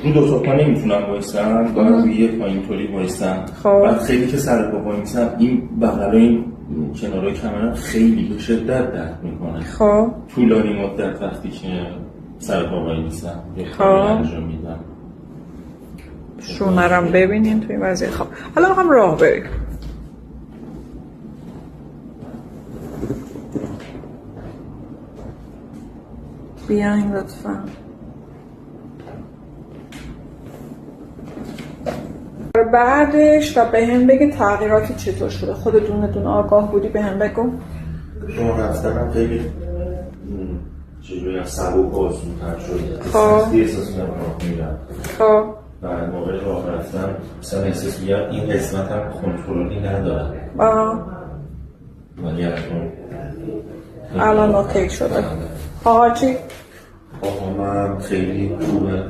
رو دو تا پا نمیتونم وایسم، باید روی یه پا اینطوری وایسم. بعد خیلی که سر پا وایسم این بغل این کنارای کمرم خیلی به شدت درد میکنه. طولانی مدت وقتی که سر پا وایسم یه کاری انجام میدم. شونرم ببینین توی وضعیت. خب حالا میخوام راه بریم. بیاین لطفا. بعدش و به هم بگه تغییراتی چطور شده. خود دونه آگاه بودی به هم بگو. راه رفتنم خیلی چجوری سبک و آسون‌تر شده. سختی احساس می‌کنم راه میرم. بعد موقع راه رفتن مثلا احساس می‌کنم این قسمت هم کنترلی ندارم. ولی الان اوکی شده. آقا چی؟ آقا من خیلی خوبه.